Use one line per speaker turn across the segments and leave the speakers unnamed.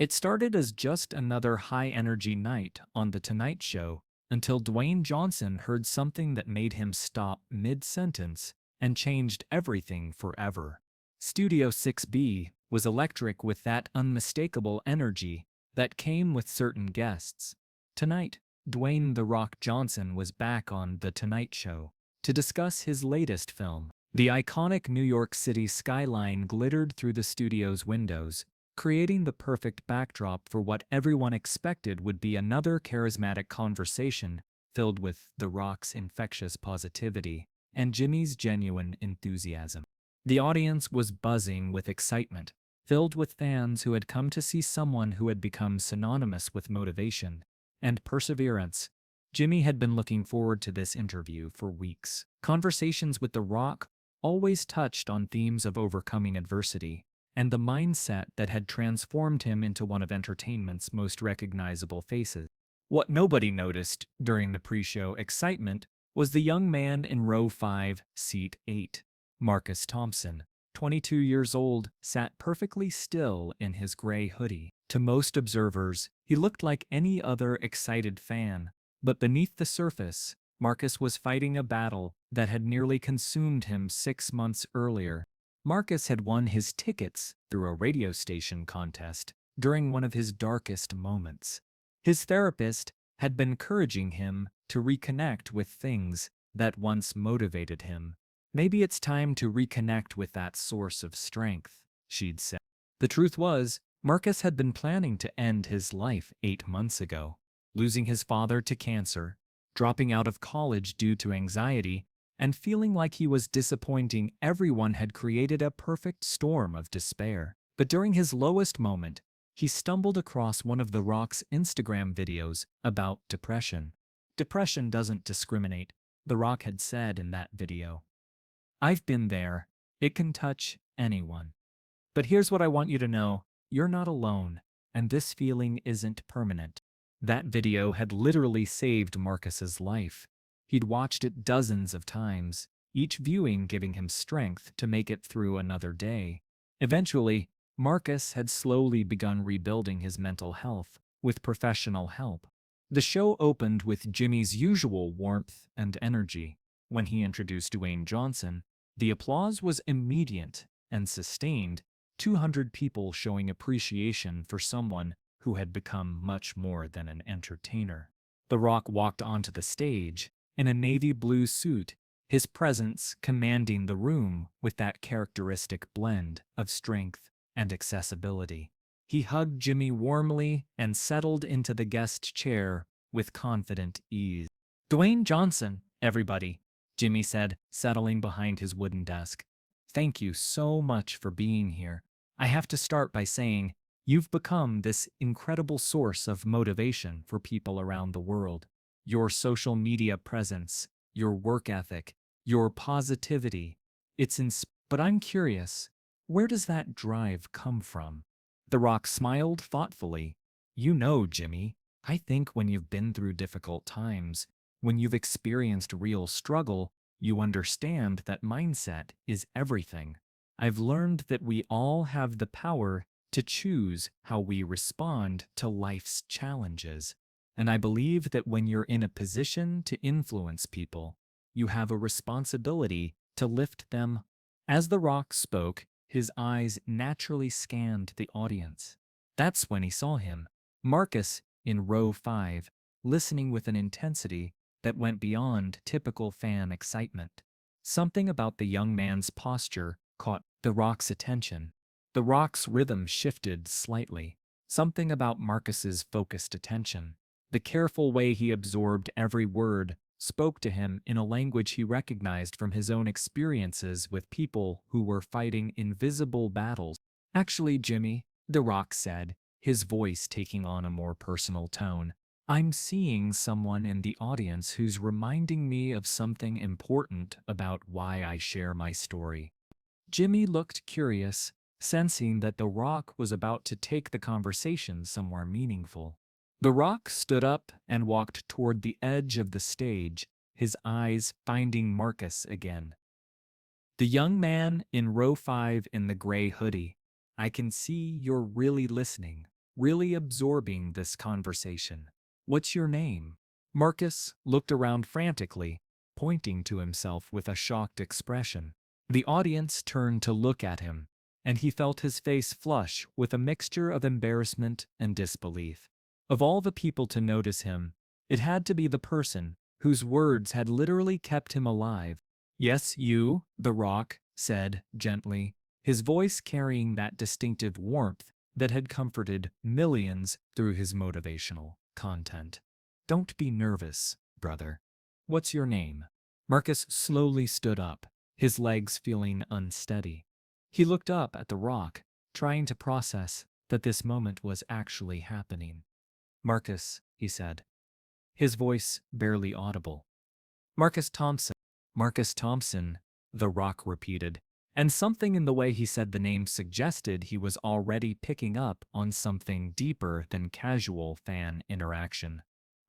It started as just another high-energy night on The Tonight Show until Dwayne Johnson heard something that made him stop mid-sentence and changed everything forever. Studio 6B was electric with that unmistakable energy that came with certain guests. Tonight, Dwayne "The Rock" Johnson was back on The Tonight Show to discuss his latest film. The iconic New York City skyline glittered through the studio's windows, creating the perfect backdrop for what everyone expected would be another charismatic conversation filled with The Rock's infectious positivity and Jimmy's genuine enthusiasm. The audience was buzzing with excitement, filled with fans who had come to see someone who had become synonymous with motivation and perseverance. Jimmy had been looking forward to this interview for weeks. Conversations with The Rock always touched on themes of overcoming adversity and the mindset that had transformed him into one of entertainment's most recognizable faces. What nobody noticed during the pre-show excitement was the young man in row 5, seat 8. Marcus Thompson, 22 years old, sat perfectly still in his gray hoodie. To most observers, he looked like any other excited fan, but beneath the surface, Marcus was fighting a battle that had nearly consumed him 6 months earlier. Marcus had won his tickets through a radio station contest during one of his darkest moments. His therapist had been encouraging him to reconnect with things that once motivated him. "Maybe it's time to reconnect with that source of strength," she'd said. The truth was, Marcus had been planning to end his life 8 months ago, losing his father to cancer, dropping out of college due to anxiety, and feeling like he was disappointing everyone. Had created a perfect storm of despair. But during his lowest moment, he stumbled across one of The Rock's Instagram videos about depression. "Depression doesn't discriminate," The Rock had said in that video. "I've been there. It can touch anyone. But here's what I want you to know. You're not alone, and this feeling isn't permanent." That video had literally saved Marcus's life. He'd watched it dozens of times, each viewing giving him strength to make it through another day. Eventually, Marcus had slowly begun rebuilding his mental health with professional help. The show opened with Jimmy's usual warmth and energy. When he introduced Dwayne Johnson, the applause was immediate and sustained, 200 people showing appreciation for someone who had become much more than an entertainer. The Rock walked onto the stage in a navy blue suit, his presence commanding the room with that characteristic blend of strength and accessibility. He hugged Jimmy warmly and settled into the guest chair with confident ease. "Dwayne Johnson, everybody," Jimmy said, settling behind his wooden desk. "Thank you so much for being here. I have to start by saying, you've become this incredible source of motivation for people around the world. Your social media presence, your work ethic, your positivity, but I'm curious, where does that drive come from?" The Rock smiled thoughtfully. "You know, Jimmy, I think when you've been through difficult times, when you've experienced real struggle, you understand that mindset is everything. I've learned that we all have the power to choose how we respond to life's challenges. And I believe that when you're in a position to influence people, you have a responsibility to lift them." As The Rock spoke, his eyes naturally scanned the audience. That's when he saw him, Marcus in row 5, listening with an intensity that went beyond typical fan excitement. Something about the young man's posture caught The Rock's attention. The Rock's rhythm shifted slightly. Something about Marcus's focused attention, the careful way he absorbed every word, spoke to him in a language he recognized from his own experiences with people who were fighting invisible battles. "Actually, Jimmy," The Rock said, his voice taking on a more personal tone, "I'm seeing someone in the audience who's reminding me of something important about why I share my story." Jimmy looked curious, sensing that The Rock was about to take the conversation somewhere meaningful. The Rock stood up and walked toward the edge of the stage, his eyes finding Marcus again. "The young man in row 5 in the gray hoodie. I can see you're really listening. really absorbing this conversation. What's your name? Marcus looked around frantically, pointing to himself with a shocked expression. The audience turned to look at him, and he felt his face flush with a mixture of embarrassment and disbelief. Of all the people to notice him, it had to be the person whose words had literally kept him alive. Yes, you, The Rock said gently, his voice carrying that distinctive warmth that had comforted millions through his motivational content. Don't be nervous, brother. What's your name? Marcus slowly stood up, his legs feeling unsteady. He looked up at The Rock, trying to process that this moment was actually happening. Marcus, he said, his voice barely audible. Marcus Thompson. Marcus Thompson, The Rock repeated, and something in the way he said the name suggested he was already picking up on something deeper than casual fan interaction.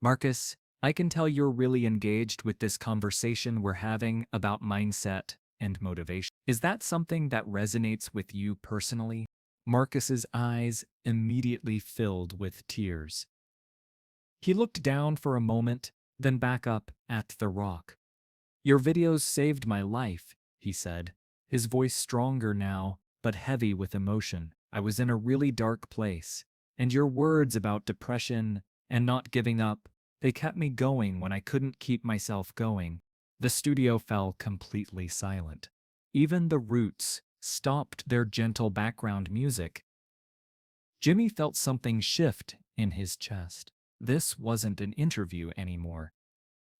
Marcus, I can tell you're really engaged with this conversation we're having about mindset and motivation. Is that something that resonates with you personally? Marcus's eyes immediately filled with tears. He looked down for a moment, then back up at The Rock. Your videos saved my life, he said, his voice stronger now, but heavy with emotion. I was in a really dark place, and your words about depression and not giving up, they kept me going when I couldn't keep myself going. The studio fell completely silent. Even the Roots stopped their gentle background music. Jimmy felt something shift in his chest. This wasn't an interview anymore.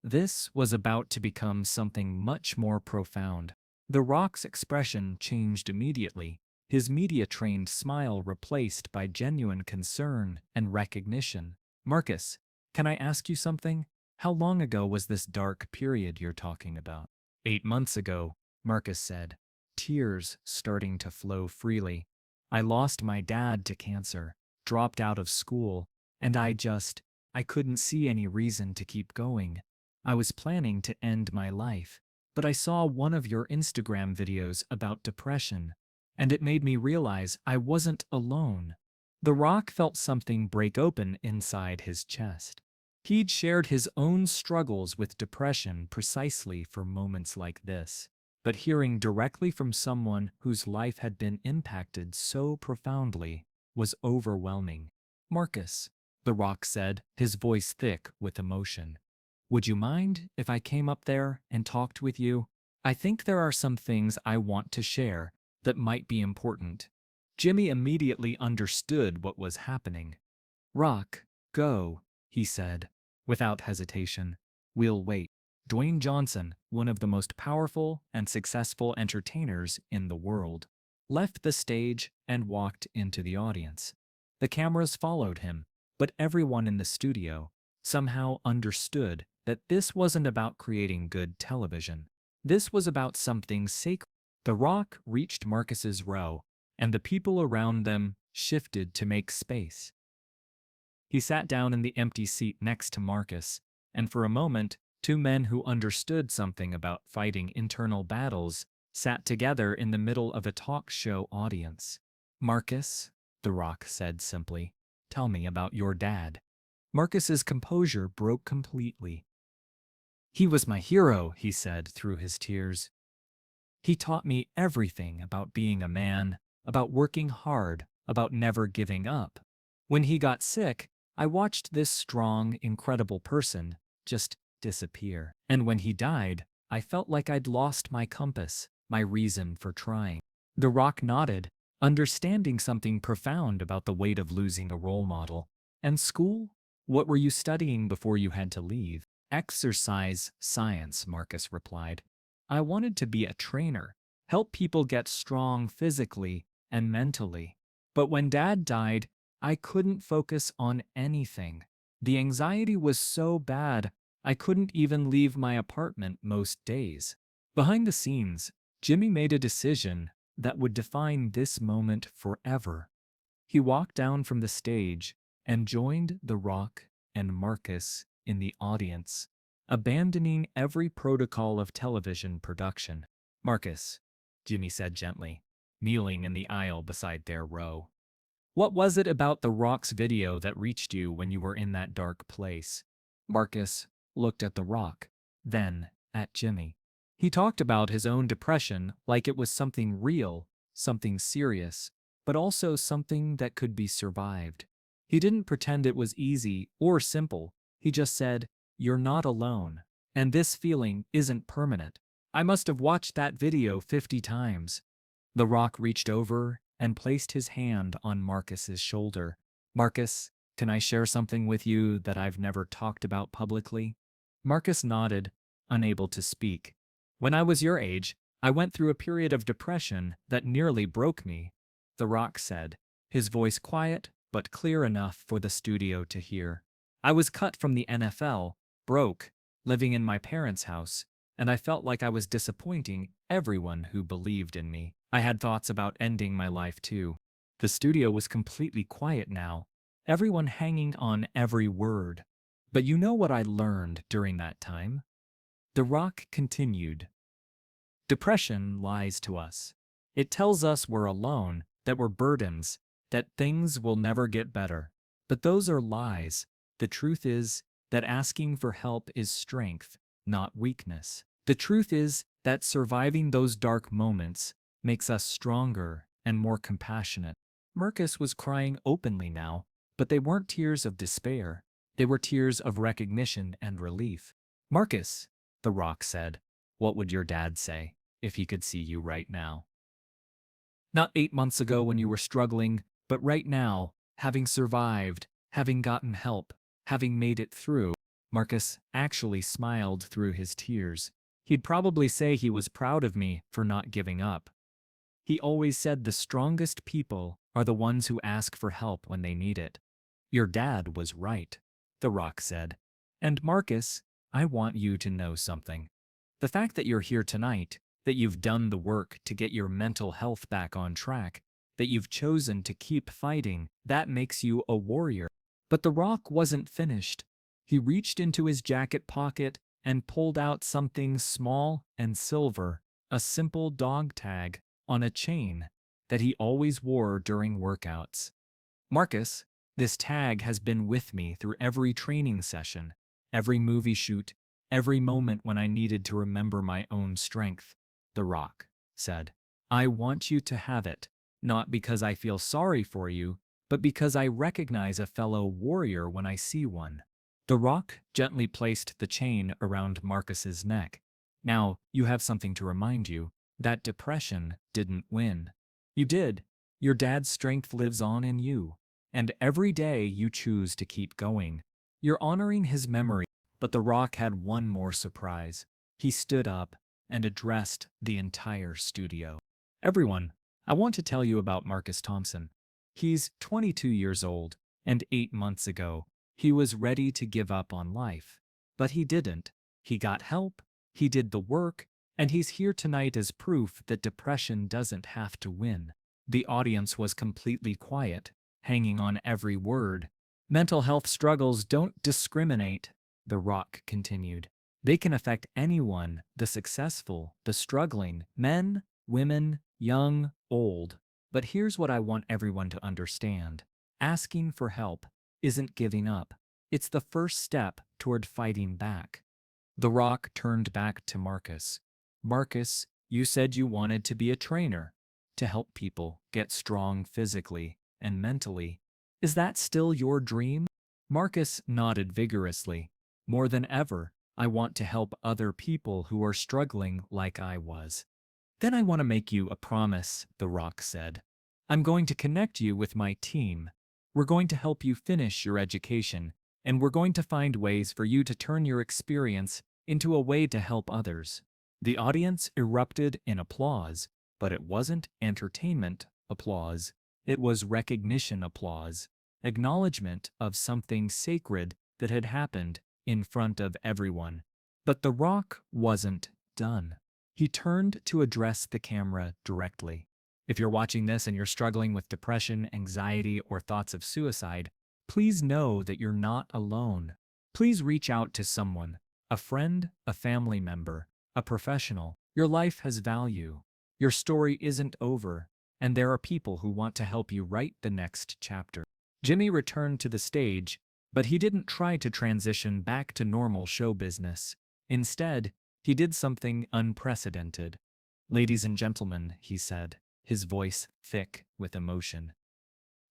This was about to become something much more profound. The Rock's expression changed immediately, his media-trained smile replaced by genuine concern and recognition. Marcus, can I ask you something? How long ago was this dark period you're talking about? 8 months ago, Marcus said, tears starting to flow freely. I lost my dad to cancer, dropped out of school, and I couldn't see any reason to keep going. I was planning to end my life, but I saw one of your Instagram videos about depression, and it made me realize I wasn't alone. The Rock felt something break open inside his chest. He'd shared his own struggles with depression precisely for moments like this, but hearing directly from someone whose life had been impacted so profoundly was overwhelming. Marcus, The Rock said, his voice thick with emotion. Would you mind if I came up there and talked with you? I think there are some things I want to share that might be important. Jimmy immediately understood what was happening. Rock, go, he said, without hesitation. We'll wait. Dwayne Johnson, one of the most powerful and successful entertainers in the world, left the stage and walked into the audience. The cameras followed him, but everyone in the studio somehow understood that this wasn't about creating good television. This was about something sacred. The Rock reached Marcus's row, and the people around them shifted to make space. He sat down in the empty seat next to Marcus, and for a moment, two men who understood something about fighting internal battles sat together in the middle of a talk show audience. Marcus, The Rock said simply, tell me about your dad. Marcus's composure broke completely. He was my hero, he said through his tears. He taught me everything about being a man, about working hard, about never giving up. When he got sick, I watched this strong, incredible person just disappear. And when he died, I felt like I'd lost my compass, my reason for trying. The Rock nodded, understanding something profound about the weight of losing a role model. And school? What were you studying before you had to leave? Exercise science, Marcus replied. I wanted to be a trainer, help people get strong physically and mentally. But when Dad died, I couldn't focus on anything. The anxiety was so bad, I couldn't even leave my apartment most days. Behind the scenes, Jimmy made a decision that would define this moment forever. He walked down from the stage and joined The Rock and Marcus in the audience, abandoning every protocol of television production. Marcus, Jimmy said gently, kneeling in the aisle beside their row. What was it about The Rock's video that reached you when you were in that dark place? Marcus looked at The Rock, then at Jimmy. He talked about his own depression like it was something real, something serious, but also something that could be survived. He didn't pretend it was easy or simple. He just said, "You're not alone. And this feeling isn't permanent." I must have watched that video 50 times. The Rock reached over and placed his hand on Marcus's shoulder. Marcus, can I share something with you that I've never talked about publicly? Marcus nodded, unable to speak. When I was your age, I went through a period of depression that nearly broke me, The Rock said, his voice quiet but clear enough for the studio to hear. I was cut from the NFL, broke, living in my parents' house, and I felt like I was disappointing everyone who believed in me. I had thoughts about ending my life too. The studio was completely quiet now, everyone hanging on every word. But you know what I learned during that time? The Rock continued. Depression lies to us. It tells us we're alone, that we're burdens, that things will never get better. But those are lies. The truth is that asking for help is strength, not weakness. The truth is that surviving those dark moments makes us stronger and more compassionate. Marcus was crying openly now, but they weren't tears of despair. They were tears of recognition and relief. Marcus, The Rock said, what would your dad say if he could see you right now? Not 8 months ago when you were struggling, but right now, having survived, having gotten help, having made it through. Marcus actually smiled through his tears. He'd probably say he was proud of me for not giving up. He always said the strongest people are the ones who ask for help when they need it. Your dad was right, The Rock said. And Marcus, I want you to know something. The fact that you're here tonight, that you've done the work to get your mental health back on track, that you've chosen to keep fighting, that makes you a warrior. But The Rock wasn't finished. He reached into his jacket pocket and pulled out something small and silver, a simple dog tag on a chain that he always wore during workouts. Marcus, this tag has been with me through every training session, every movie shoot, every moment when I needed to remember my own strength, The Rock said. I want you to have it, not because I feel sorry for you, but because I recognize a fellow warrior when I see one. The Rock gently placed the chain around Marcus's neck. Now, you have something to remind you. That depression didn't win. You did. Your dad's strength lives on in you. And every day you choose to keep going. You're honoring his memory. But The Rock had one more surprise. He stood up and addressed the entire studio. Everyone, I want to tell you about Marcus Thompson. He's 22 years old, and 8 months ago, he was ready to give up on life. But he didn't. He got help, he did the work, and he's here tonight as proof that depression doesn't have to win. The audience was completely quiet, hanging on every word. Mental health struggles don't discriminate, The Rock continued. They can affect anyone, the successful, the struggling, men, women, young, old. But here's what I want everyone to understand. Asking for help isn't giving up. It's the first step toward fighting back. The Rock turned back to Marcus. Marcus, you said you wanted to be a trainer, to help people get strong physically and mentally. Is that still your dream? Marcus nodded vigorously. More than ever, I want to help other people who are struggling like I was. Then I want to make you a promise, The Rock said. I'm going to connect you with my team. We're going to help you finish your education, and we're going to find ways for you to turn your experience into a way to help others. The audience erupted in applause, but it wasn't entertainment applause. It was recognition applause, acknowledgement of something sacred that had happened in front of everyone. But The Rock wasn't done. He turned to address the camera directly. If you're watching this and you're struggling with depression, anxiety, or thoughts of suicide, please know that you're not alone. Please reach out to someone, a friend, a family member, a professional. Your life has value. Your story isn't over, and there are people who want to help you write the next chapter. Jimmy returned to the stage, but he didn't try to transition back to normal show business. Instead, he did something unprecedented. "Ladies and gentlemen," he said, his voice thick with emotion.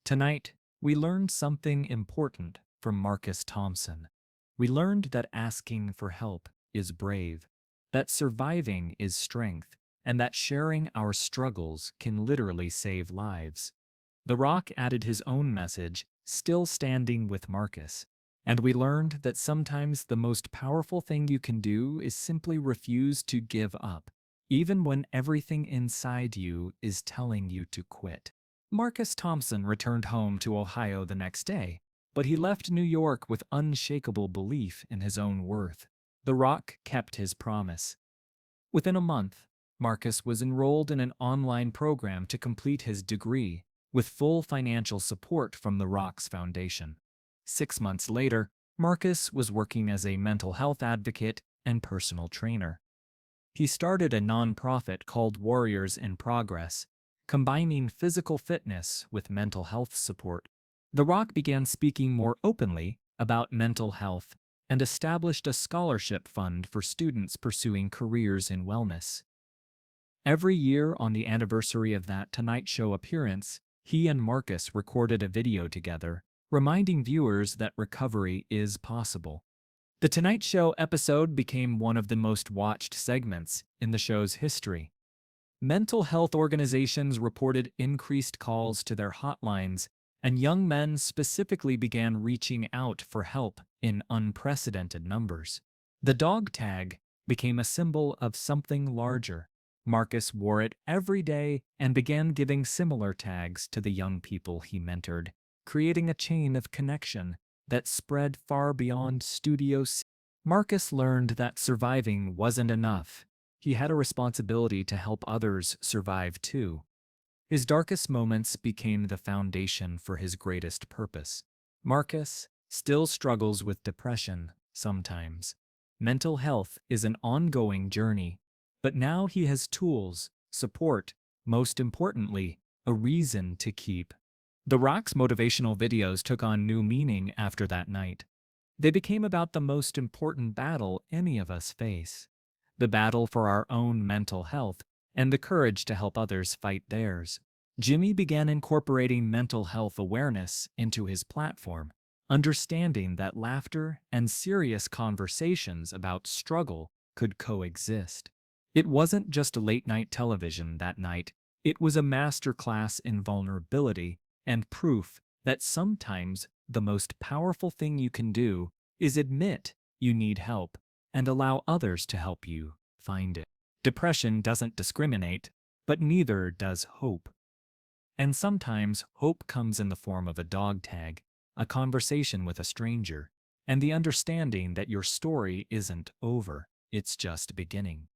"Tonight, we learned something important from Marcus Thompson. We learned that asking for help is brave, that surviving is strength, and that sharing our struggles can literally save lives." The Rock added his own message, still standing with Marcus. "And we learned that sometimes the most powerful thing you can do is simply refuse to give up, even when everything inside you is telling you to quit." Marcus Thompson returned home to Ohio the next day, but he left New York with unshakable belief in his own worth. The Rock kept his promise. Within a month, Marcus was enrolled in an online program to complete his degree, with full financial support from The Rock's foundation. 6 months later, Marcus was working as a mental health advocate and personal trainer. He started a nonprofit called Warriors in Progress, combining physical fitness with mental health support. The Rock began speaking more openly about mental health and established a scholarship fund for students pursuing careers in wellness. Every year on the anniversary of that Tonight Show appearance, he and Marcus recorded a video together, reminding viewers that recovery is possible. The Tonight Show episode became one of the most watched segments in the show's history. Mental health organizations reported increased calls to their hotlines, and young men specifically began reaching out for help in unprecedented numbers. The dog tag became a symbol of something larger. Marcus wore it every day and began giving similar tags to the young people he mentored, creating a chain of connection that spread far beyond Studio C. Marcus learned that surviving wasn't enough. He had a responsibility to help others survive too. His darkest moments became the foundation for his greatest purpose. Marcus still struggles with depression sometimes. Mental health is an ongoing journey, but now he has tools, support, most importantly, a reason to keep. The Rock's motivational videos took on new meaning after that night. They became about the most important battle any of us face: the battle for our own mental health and the courage to help others fight theirs. Jimmy began incorporating mental health awareness into his platform, understanding that laughter and serious conversations about struggle could coexist. It wasn't just late-night television that night, it was a masterclass in vulnerability and proof that sometimes the most powerful thing you can do is admit you need help and allow others to help you find it. Depression doesn't discriminate, but neither does hope. And sometimes hope comes in the form of a dog tag, a conversation with a stranger, and the understanding that your story isn't over, it's just beginning.